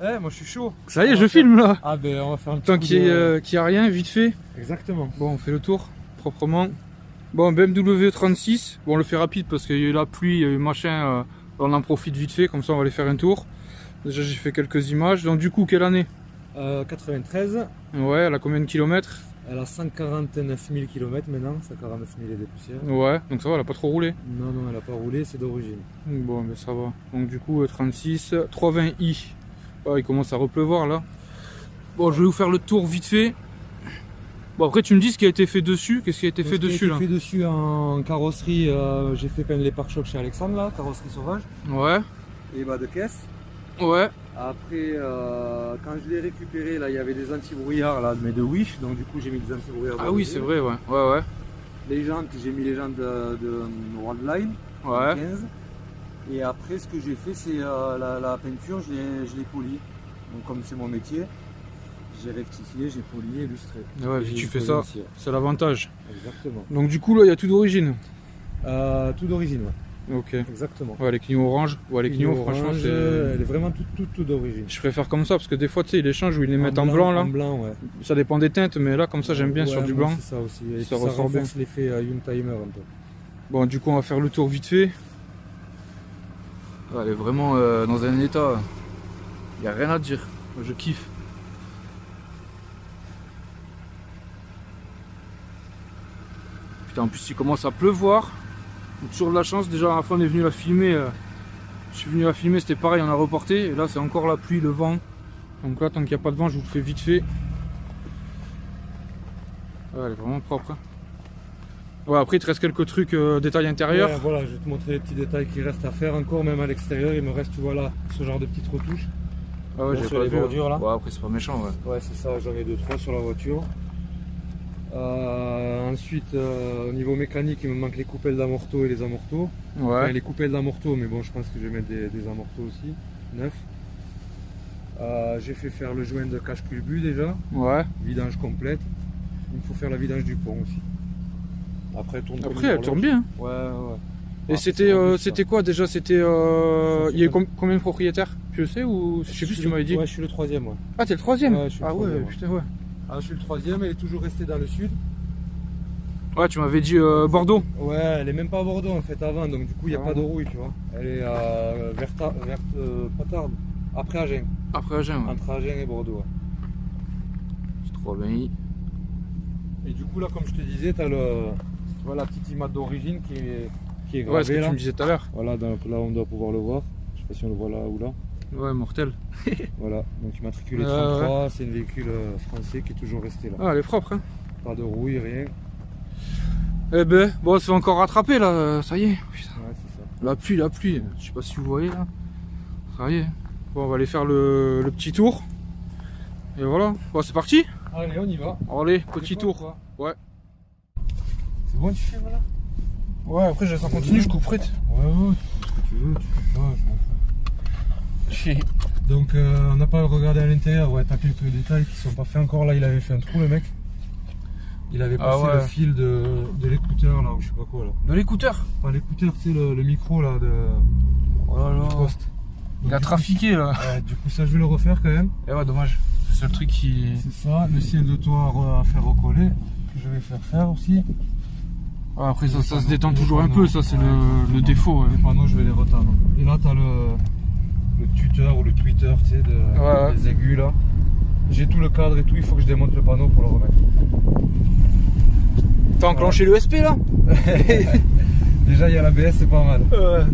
Eh, moi je suis chaud. Ça y est, je filme là. Ah ben on va faire un petit Tant coup qu'il n'y a rien, vite fait. Exactement. Bon, on fait le tour, proprement. Bon, BMW 36. Bon, on le fait rapide parce qu'il y a eu la pluie, il y a eu machin. On en profite vite fait, comme ça on va aller faire un tour. Déjà, j'ai fait quelques images. Donc, du coup, quelle année? 93. Ouais, elle a combien de kilomètres? Elle a 149 000 km maintenant, 149 000 et des poussières. Ouais, donc ça va, elle a pas trop roulé. Non, non, elle a pas roulé, c'est d'origine. Bon, mais ça va. Donc, du coup, 36, 320i. Ouais, il commence à repleuvoir là. Bon, je vais vous faire le tour vite fait. Bon, après, tu me dis ce qui a été fait dessus. Qu'est-ce qui a été fait dessus là? Ce qui a été fait dessus en carrosserie, j'ai fait peindre les pare-chocs chez Alexandre là, carrosserie sauvage. Ouais. Et bas de caisse. Ouais. Après, quand je l'ai récupéré, là, il y avait des anti-brouillards là, mais de Wish, donc du coup j'ai mis des anti-brouillards. Ah oui, c'est vrai, ouais. Ouais, ouais. Les jantes, j'ai mis les jantes de Worldline, Ouais. 15. Et après, ce que j'ai fait, c'est la peinture, je l'ai polie. Donc comme c'est mon métier, j'ai rectifié, j'ai poli, illustré. Ouais, Et tu j'ai fais collé ça, aussi, ouais. c'est l'avantage. Exactement. Donc du coup là, il y a tout d'origine. Tout d'origine, ouais. Ok. Exactement. Ouais, les clignons orange. Ouais, les clignons, franchement, orange, c'est... elle est vraiment tout d'origine. Je préfère comme ça parce que des fois, tu sais, ils les changent ou ils les mettent en blanc là. En blanc, ouais. Ça dépend des teintes, mais là, comme ça, j'aime bien Ouais, sur du moi, blanc. c'est ça aussi. Et Ça ça ressort bien. renforce l'effet Youngtimer un peu. Bon, du coup, on va faire le tour vite fait. Ouais, elle est vraiment dans un état. Il n'y a rien à dire. Moi, je kiffe. Putain, en plus, il commence à pleuvoir. On a toujours de la chance. Déjà, à la fin, on est venu la filmer. Je suis venu la filmer, c'était pareil, on a reporté. Et là, c'est encore la pluie, le vent. Donc là, tant qu'il n'y a pas de vent, je vous le fais vite fait. Ouais, elle est vraiment propre. Hein. Ouais, après, il te reste quelques trucs, détails intérieurs. Ouais, voilà, je vais te montrer les petits détails qui restent à faire encore, même à l'extérieur. Il me reste, tu vois là, ce genre de petites retouches. Ah ouais, Bon, j'ai sur pas les vu. bordures, là. Ouais, après, c'est pas méchant, ouais. Ouais, c'est ça, j'en ai 2-3 sur la voiture. Ensuite, au niveau mécanique, il me manque les coupelles d'amorto et les amortos. Ouais. Enfin, les coupelles d'amorto, mais bon, je pense que je vais mettre des amortos aussi, neufs. J'ai fait faire le joint de cache-culbu déjà, Ouais. vidange complète. Il me faut faire la vidange du pont aussi. Après, Après, elle tourne bien. Ouais, ouais. Et Ah, c'était quoi déjà? C'était. Il y a eu combien de propriétaires? Tu le sais ou je sais plus si tu m'avais dit? Ouais, je suis le troisième, ouais. Ah, t'es le troisième? Ouais, je suis le Ah ouais, troisième, ouais. putain, ouais. Ah, je suis le troisième, elle est toujours restée dans le sud. Ouais, tu m'avais dit Bordeaux. Ouais, elle est même pas à Bordeaux en fait avant, donc du coup il n'y a Ah. pas de rouille, tu vois. Elle est à Patarde, après Agen, Après Agen, ouais. entre Agen et Bordeaux. Ouais. C'est trop bien. Et du coup là, comme je te disais, tu as la petite image d'origine qui est gravée Ouais, ce que là. tu me disais tout à l'heure. Voilà, donc là on doit pouvoir le voir. Je sais pas si on le voit là ou là. Ouais, mortel. Voilà, donc immatriculé 33, c'est un véhicule français qui est toujours resté là. Ah, elle est propre, hein. Pas de rouille, rien. Eh ben, bon, c'est encore rattrapé là, ça y est. Putain. Ouais, c'est ça. La pluie, je sais pas si vous voyez là. Ça y est. Bon, on va aller faire le petit tour. Et voilà. Bon, c'est parti. Allez, on y va. Allez, petit C'est tour. quoi, Ouais. C'est bon, tu filmes là? Ouais, après, je ça continue, je couperai. Ouais, ce que tu veux, tu fais pas, je m'en fous. Donc on n'a pas regardé à l'intérieur, ouais, t'as quelques détails qui sont pas faits encore. Là il avait fait un trou le mec. Il avait passé ouais. le fil de l'écouteur là ou je sais pas quoi là. De l'écouteur. Pas l'écouteur, c'est le micro là de Oh là là. du poste. Il a trafiqué là. Du coup ça je vais le refaire quand même. Et ouais, dommage. C'est le truc qui. C'est ça, le ciel de toit à faire recoller, que je vais faire aussi. Ouais, après ça se détend toujours un peu, ça c'est le défaut. Ouais. Les panneaux je vais les retendre. Et là t'as le tuteur ou le tweeter, tu sais, des aigus là. J'ai tout le cadre et tout, il faut que je démonte le panneau pour le remettre. T'as enclenché le SP là? Déjà il y a l'ABS, c'est pas mal. Ouais.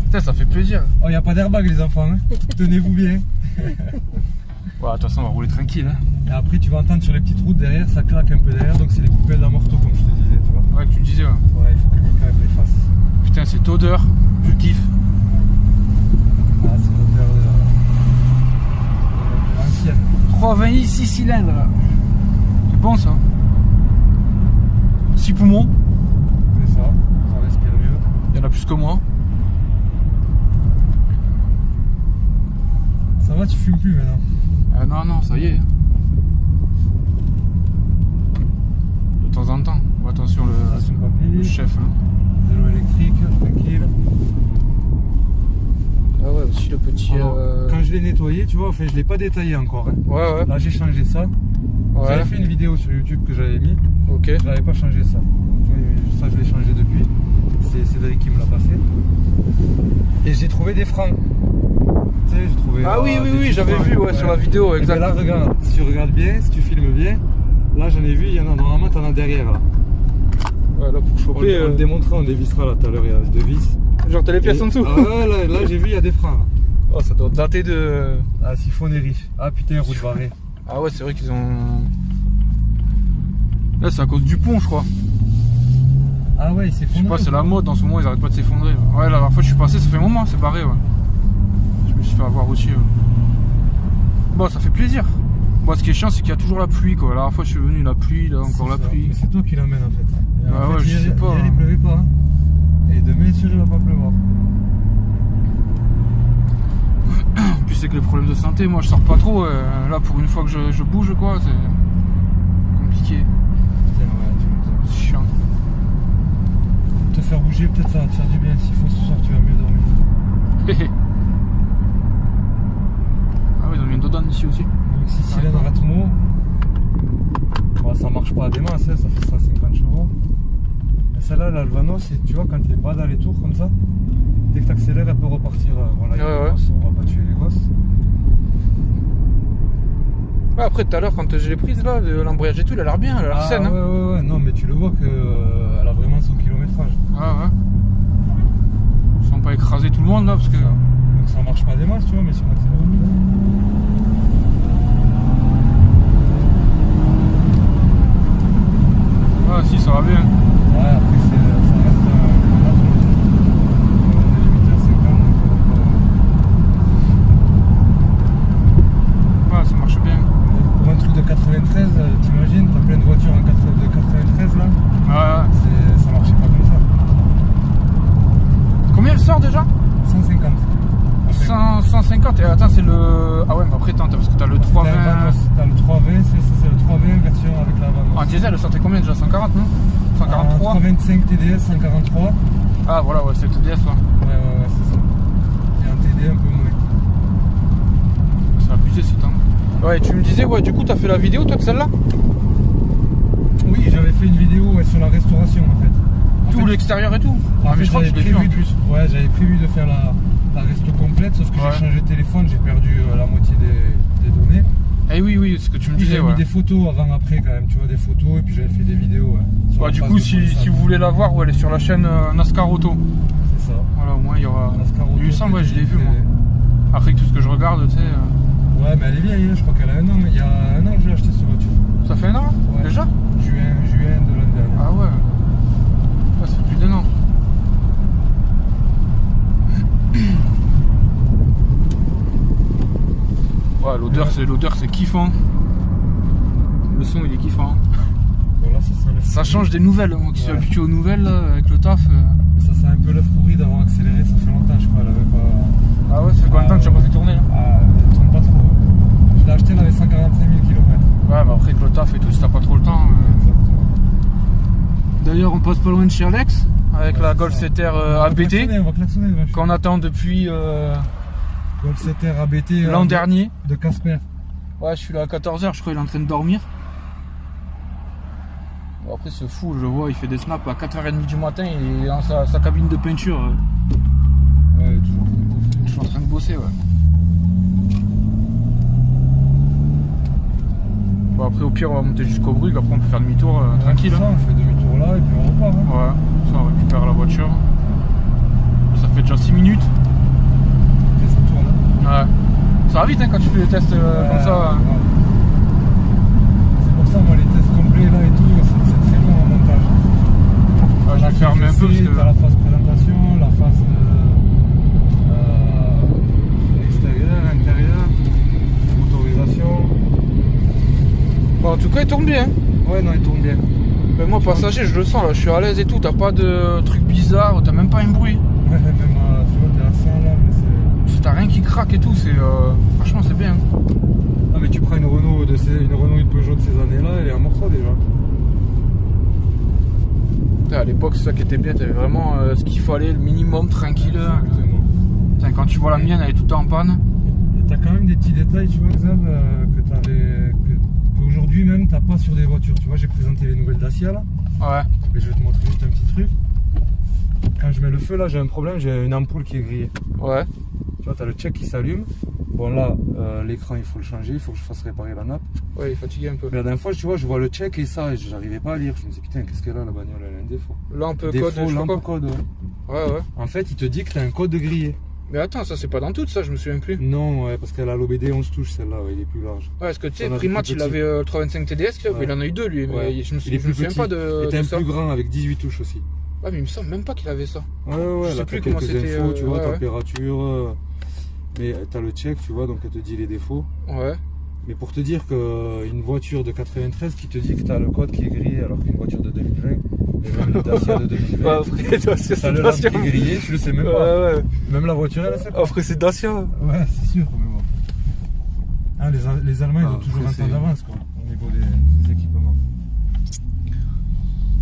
Putain, ça fait plaisir. Oh, il n'y a pas d'airbag les enfants, hein. Tenez-vous bien. Ouais, de toute façon on va rouler tranquille. Hein. Et après tu vas entendre sur les petites routes derrière, ça claque un peu derrière, donc c'est les coupelles d'amorto comme je te disais, tu vois. Ouais, tu le disais. Ouais, Ouais, il faut que quelqu'un les fasse. Putain, cette odeur, je kiffe. Ah, c'est l'odeur de l'ancienne. 320i 6 cylindres. C'est bon ça. 6 poumons. C'est ça, ça respire mieux. Il y en a plus que moi. Ça va, tu fumes plus maintenant? Non, non, ça y est. De temps en temps. Oh, attention, Attention le papy, chef. Hein. vélo électrique, tranquille. Ah ouais, aussi le petit... Alors, quand je l'ai nettoyé, tu vois, enfin je l'ai pas détaillé encore. Hein. Ouais. Là j'ai changé ça. Ouais. J'avais fait une vidéo sur YouTube que j'avais mis. Ok. Je n'avais pas changé ça. Ça je l'ai changé depuis. C'est Cédric qui me l'a passé. Et j'ai trouvé des freins. Tu sais, j'ai trouvé. Ah oui, j'avais vu sur la vidéo, exact. Et ben là regarde, si tu regardes bien, si tu filmes bien, là j'en ai vu, il y en a normalement, t'en as derrière là. Ouais, là pour choper. On le démontrera, on dévissera là tout à l'heure, il y a deux vis. Genre t'as les pièces en dessous. Ah ouais, là j'ai vu, il y a des freins là. Oh, ça doit dater de. Ah, siphon est riche. Ah putain, route barrée. Ah ouais, c'est vrai qu'ils ont. Là, c'est à cause du pont, je crois. Ah ouais, il s'effondre. Je sais pas, c'est la mode en ce moment, ils arrêtent pas de s'effondrer. Ouais, la dernière fois je suis passé, ça fait un moment, c'est barré, ouais. Je me suis fait avoir aussi. Bon, ça fait plaisir. Bon, ce qui est chiant, c'est qu'il y a toujours la pluie, quoi. La dernière fois je suis venu, la pluie, là encore la pluie. Mais c'est toi qui l'amène en fait. Ah ouais, je sais pas. Hier, il pleuvait pas. Hein. Et demain, sûr, il va pas pleuvoir. En plus, c'est que les problèmes de santé, moi je sors pas trop. Là, pour une fois que je bouge, quoi, c'est compliqué. Putain, ouais, C'est chiant. Te faire bouger, peut-être ça va te faire du bien. S'il faut ce soir, tu vas mieux dormir. Ah oui, ils ont mis un dodan ici aussi. Donc, si Silène rate mot, bon, ça marche pas à des masses, hein, ça fait 150 chevaux. Mais celle-là, l'Alvano, tu vois, quand t'es pas dans les tours comme ça, dès que t'accélères, elle peut repartir. Voilà, ouais. On va pas tuer les gosses. Ouais, après, tout à l'heure, quand je l'ai prise, là, l'embrayage et tout, elle a l'air bien, elle a l'air saine. Ouais, non, mais tu le vois qu'elle a vraiment son kilométrage. Ouais. Sans pas écraser tout le monde, là, parce que. Donc ça marche pas des masses, tu vois, mais si on accélère vite. Ah, si, ça va bien. Ouais, après, ça reste on est limité à 50, donc Ouais, ça marche bien. pour un truc de 93, t'imagines, t'as plein de voitures de 93 là, Ouais. ça marchait pas comme ça. Combien elle sort déjà? 150. 150, et attends, c'est le. Ah ouais, mais après, attends, parce que t'as le 320. T'as le 320, c'est le 320 version avec la vanne. En diesel, elle sortait combien déjà? 140, non? 143? 325 TDS, 143. Ah voilà, ouais, c'est le TDS, là. Ouais, c'est ça. Et un TD un peu moins. C'est abusé, c'est temps. Ouais, tu me disais, ouais, du coup, t'as fait la vidéo, toi, de celle-là? Oui, j'avais fait une vidéo sur la restauration en fait. Tout l'extérieur et tout? En fait, je crois que je l'ai vu en plus. Ouais, j'avais prévu de faire la resto complète, sauf que j'ai changé de téléphone, j'ai perdu la moitié des données. Eh oui, ce que tu me disais, J'avais mis des photos avant-après quand même, tu vois, des photos, et puis j'avais fait des vidéos. Ouais, du coup, si vous voulez la voir, elle est sur la chaîne NASCAR Auto. C'est ça. Voilà, au moins il y aura. NASCAR Auto. Il me semble, ouais, je l'ai vu moi. Après tout ce que je regarde, tu sais. Ouais, mais elle est vieille, je crois qu'elle a un an. Il y a un an que j'ai acheté cette voiture. Ça fait un an ouais. Déjà Juin de l'année dernière. Ah ouais. Ça fait plus d'un an. Ouais, l'odeur c'est kiffant. Le son il est kiffant. Voilà, ça change des nouvelles, moi qui suis habitué aux nouvelles là, avec le taf. Ça sent un peu l'œuf pourri d'avoir accéléré, ça fait longtemps je crois, elle avait pas. Ah ouais, ça fait combien de temps que tu n'as pas fait tourner là? Elle tourne pas trop. Je l'ai acheté, elle avait 145 000 km. Ouais, mais après avec le taf et tout, si t'as pas trop le temps. Exactement. D'ailleurs, on passe pas loin de chez Alex avec la Golf 7R ABT on va klaxonner, qu'on attend depuis Golf 7R ABT l'an dernier. De Casper. Ouais, je suis là à 14h, je crois qu'il est en train de dormir. Bon, après, ce fou, je le vois, il fait des snaps à 4h30 du matin, il est dans sa cabine de peinture. Ouais, toujours en train de bosser, ouais. Bon, après, au pire, on va monter jusqu'au Brugge, après, on peut faire demi-tour tranquille. Ça, on fait demi-tour là et puis on repart. Hein. Ouais, ça, on récupère la voiture. Ça fait déjà 6 minutes. Et ça tourne. Ouais. Ça va vite hein, quand tu fais les tests comme ça. Ouais. C'est pour ça, moi, les tests complets là et tout, c'est très long en montage. Ouais, je vais fermer un peu parce que. T'as la phase présentation, la phase extérieure, intérieure, motorisation. Bon, en tout cas, il tourne bien. Ouais, non, il tourne bien. Mais moi, passager, je le sens là, je suis à l'aise et tout. T'as pas de trucs bizarres, t'as même pas un bruit. Ouais, même tu vois, t'es à 100 là, mais c'est. T'as rien qui craque et tout, c'est franchement c'est bien. Ah mais tu prends une Renault une Peugeot de ces années-là, elle est en morceau déjà. À l'époque c'est ça qui était bien, t'avais vraiment ce qu'il fallait, le minimum tranquille. Exactement. Putain, quand tu vois la mienne, elle est tout le temps en panne. Et t'as quand même des petits détails, tu vois, Xav, qu'aujourd'hui même t'as pas sur des voitures. Tu vois, j'ai présenté les nouvelles Dacia là. Ouais. Mais je vais te montrer juste un petit truc. Quand je mets le feu là, j'ai un problème, j'ai une ampoule qui est grillée. Ouais. Tu vois, t'as le check qui s'allume. Bon là, l'écran il faut le changer, il faut que je fasse réparer la nappe. Ouais, il est fatigué un peu. Mais la dernière fois, tu vois, je vois le check et ça, et j'arrivais pas à lire. Je me dis putain, qu'est-ce qu'elle a la bagnole, elle a un défaut. Lampe Défaut, code, je sais pas lampe quoi. code. Ouais, ouais. En fait, il te dit que t'as un code grillé. Mais attends, ça c'est pas dans toutes ça, je me souviens plus. Non, ouais, parce qu'elle a l'OBD 11 touches, celle-là, ouais, il est plus large. Ouais, parce que tu sais, Ça va Primat être plus il avait le 325 TDS, mais Ouais. il en a eu deux lui. Mais Ouais. je me Il est plus souviens petit. pas de. Et t'as un ça. plus grand avec 18 touches aussi. Ouais, mais il me semble même pas qu'il avait ça. Ouais, Je sais là, plus t'as comment quelques c'était, infos, tu vois, ouais, ouais. température. Mais t'as le check, tu vois, donc elle te dit les défauts. Ouais. Mais pour te dire qu'une voiture de 93 qui te dit que t'as le code qui est grillé alors qu'une voiture de 2020, et même le Dacia de 2020, Ouais, après, Dacia, t'as c'est le lampe qui Dacia. est grillé, tu le sais même Ouais, pas. ouais. Même la voiture, elle a ça. Après, c'est Dacia. Ouais, c'est sûr, mais bon. Ah, les Allemands, ils ont toujours un après, temps c'est- d'avance, quoi, au niveau des équipements.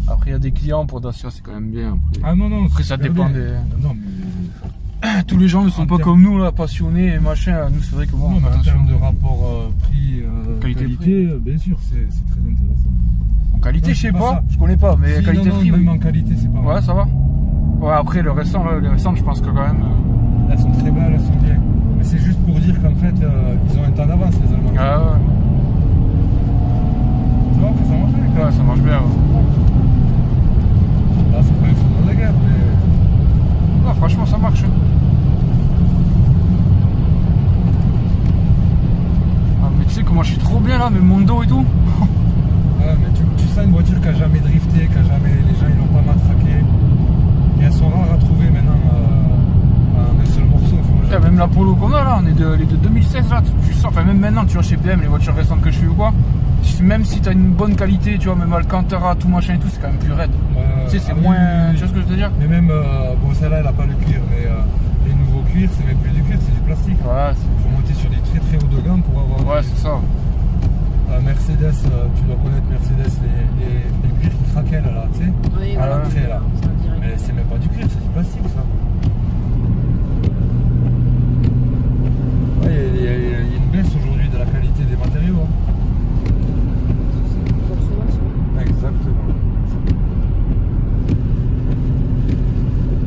Après, il y a des clients pour Dacia, c'est quand même bien. Après, Ah non, non, Après, c'est ça super dépend bien. des- Non, mais... tous les gens ne sont En pas termes- comme nous, là, passionnés et machin. Nous, c'est vrai que bon, Non, mais en attention. termes de rapport Qualité-prix. qualité, bien sûr, c'est très intéressant. En qualité, Non, je sais c'est pas pas, ça. je connais pas, mais Si, qualité-prix, non, oui. même en qualité, c'est pas mal. Ouais, ça va. Ouais, après, le récent, là, les récentes, je pense que quand même. Elles sont très belles, elles sont bien. Mais c'est juste pour dire qu'en fait, ils ont un temps d'avance, les Allemands. Ah ouais. Tu vois que ça marche avec Ouais, ça marche bien. Ouais. Là, c'est pas un foudre de guerre, mais... Non, franchement, ça marche. Ah, mais tu sais comment je suis trop bien là, mais mon dos et tout. Ouais, mais tu sens une voiture qui a jamais drifté, les gens ils l'ont pas matraqué. Et elles sont rares à trouver maintenant en un seul morceau. Tu vois, Putain, même la Polo qu'on a là, on est les de 2016 là, tu sens, enfin même maintenant, tu vois, chez BM, les voitures récentes que je fais ou quoi, même si t'as une bonne qualité, tu vois, même Alcantara, tout machin et tout, c'est quand même plus raide. Tu sais, c'est ah oui, moins. oui, oui. Tu vois ce que je veux dire? Mais même, bon, celle-là elle a pas le cuir, mais les nouveaux cuirs, c'est même plus du cuir, c'est du plastique. Ouais, Il faut monter sur des très très hauts de gamme pour avoir. ouais, c'est ça. Mercedes, tu dois connaître Mercedes, les cuirs qui craquaient là, tu sais, Oui, à voilà. l'entrée là. Ça me dirait. Mais c'est même pas du cuir, c'est du plastique ça. Ouais, il y a une baisse aujourd'hui de la qualité des matériaux. Hein. Exactement.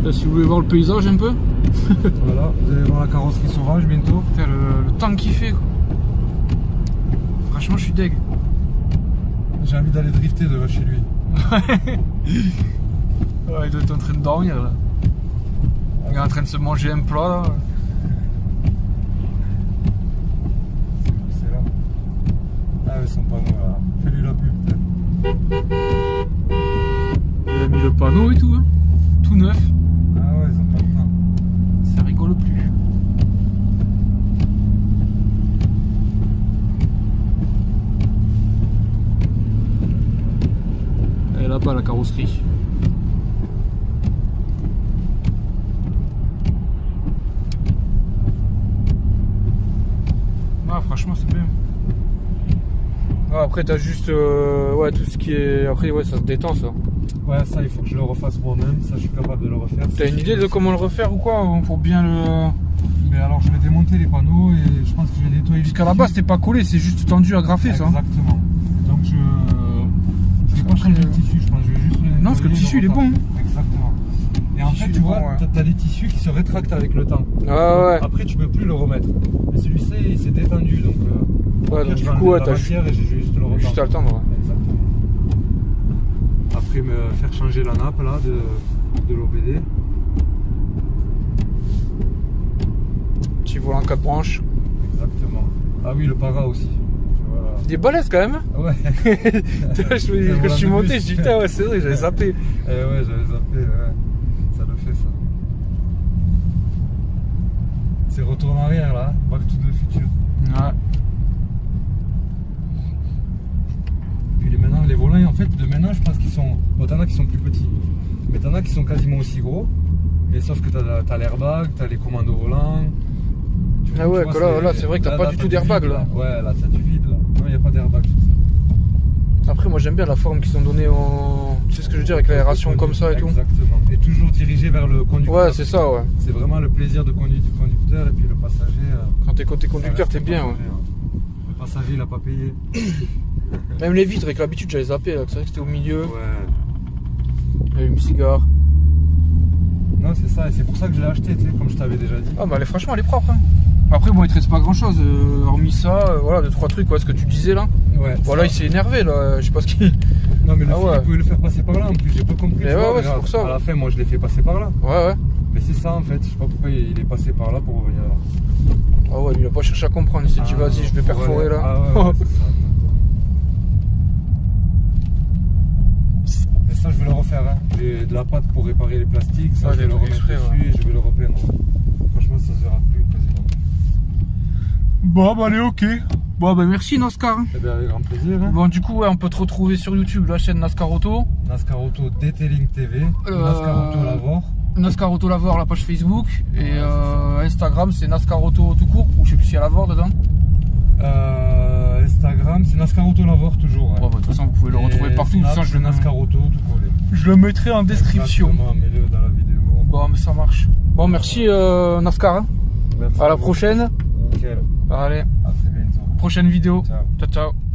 Là, si vous voulez voir le paysage un peu, Voilà, vous allez voir la carrosserie sauvage bientôt. putain, le temps qu'il fait quoi. Franchement, je suis deg. J'ai envie d'aller drifter de chez lui. Ouais, il doit être en train de dormir là. Il est en train de se manger un plat là. C'est là. Ah, mais son panneau là. Fais-lui la pub peut-être. Il a mis le panneau et tout, hein. Tout neuf. Ah ouais, ils ont pas le temps. Ça rigole plus. Et là-bas la carrosserie. Ah, franchement c'est bien. Ah, après t'as juste ouais, tout ce qui est. Après ouais, ça se détend ça. Ouais, ça il faut que je le refasse moi-même. Ça je suis capable de le refaire. T'as une idée de comment le refaire ou quoi pour bien le. Mais alors je vais démonter les panneaux et je pense que je vais nettoyer. Jusqu'à la base c'était pas collé, c'est juste tendu à graffer ça. Exactement. Donc je vais pas changer le tissu, je pense. Je vais juste le Non, parce que le nettoyer, tissu il est le bon. refaire. Exactement. Et en tissu, fait, il tu est vois, bon, ouais. t'as des tissus qui se rétractent avec le temps. Ah ouais. Après, tu peux plus le remettre. Mais celui-ci, il s'est détendu, donc. Ouais, après, donc je du vais coup, enlever ouais, la t'as matière et j'ai juste le retendre. juste à attendre. Ouais. Exactement. Après, me faire changer la nappe là de l'OBD. Petit volant 4 branches. Exactement. Ah oui, le para aussi. Tu vois. Des balèzes quand même. Hein. Ouais. Quand je suis monté, je dis putain, ouais, c'est vrai, j'avais zappé. Eh ouais, j'avais zappé, ouais. Ça le fait ça. C'est retour en arrière là, Back to the Future. Ouais. Puis maintenant, les volants en fait de maintenant je pense qu'ils sont. Bon, t'en as qui sont plus petits, mais t'en as qui sont quasiment aussi gros. Mais sauf que t'as l'airbag, t'as les commandes au volant. Ah ouais, que là, c'est vrai que t'as pas du tout d'airbag là. Ouais, là t'as du vide là. Non, il n'y a pas d'airbag sur ça. Après, moi j'aime bien la forme qui sont données au. Tu sais ce que je veux dire avec l'aération comme ça et tout. Exactement. Et toujours dirigé dirigé vers le conducteur. Ouais, c'est ça, ouais. C'est vraiment le plaisir de conduire du conducteur et puis le passager. Quand t'es côté conducteur, ça t'es reste bien, le ouais. passager, Le passager, il a pas payé. Même les vitres, avec l'habitude, j'avais zappé, là. C'est vrai que c'était au milieu. Ouais. Il y avait une cigare. Non, c'est ça, et c'est pour ça que je l'ai acheté, tu sais, comme je t'avais déjà dit. Ah, bah, franchement, elle est propre, hein. Après, bon, il te reste pas grand chose, hormis ça, voilà, 2-3 trucs, quoi, ce que tu disais là. Ouais. Voilà, il s'est énervé, là. Je sais pas ce qu'il. Non, mais le Ah fil, ouais. il pouvait le faire passer par là, en plus, j'ai pas compris. Mais tu ouais, vois, ouais, c'est regarde, pour ça, À ouais. la fin, moi, je l'ai fait passer par là. Ouais, ouais. Mais c'est ça, en fait, je sais pas pourquoi il est passé par là pour revenir là. Ah ouais, il a pas cherché à comprendre, il s'est dit, vas-y, je vais pour perforer aller- là. Ah ouais, ouais, c'est ça. Mais ça, je vais le refaire. Hein. J'ai de la pâte pour réparer les plastiques. Ça, Ouais, je vais des le trucs remettre exprès, dessus et je vais le repeindre. Franchement, ça se verra plus quasiment. Bon, bah, allez, ok. Bon, bah, merci, NASCAR. Eh bien, avec grand plaisir. Hein. Bon, du coup, ouais, on peut te retrouver sur YouTube, la chaîne NASCAR Auto. NASCAR Auto Detailing TV. NASCAR Auto Lavore. NASCAR Auto Lavore, la page Facebook. Et Instagram, c'est NASCAR Auto tout court. Ou je sais plus s'il y a Lavore dedans. Instagram, c'est NASCAR Auto Lavore toujours. Ouais. Bon, bah, de toute façon, vous pouvez le retrouver partout. Snap, Ça, c'est NASCAR Auto tout collé. je le mettrai en description. Exactement, mets-le dans la vidéo. Bon, mais ça marche. Bon, merci NASCAR. Hein. Merci À la vous. prochaine. Nickel. Allez, À très bientôt. prochaine vidéo. Ciao. Ciao, ciao.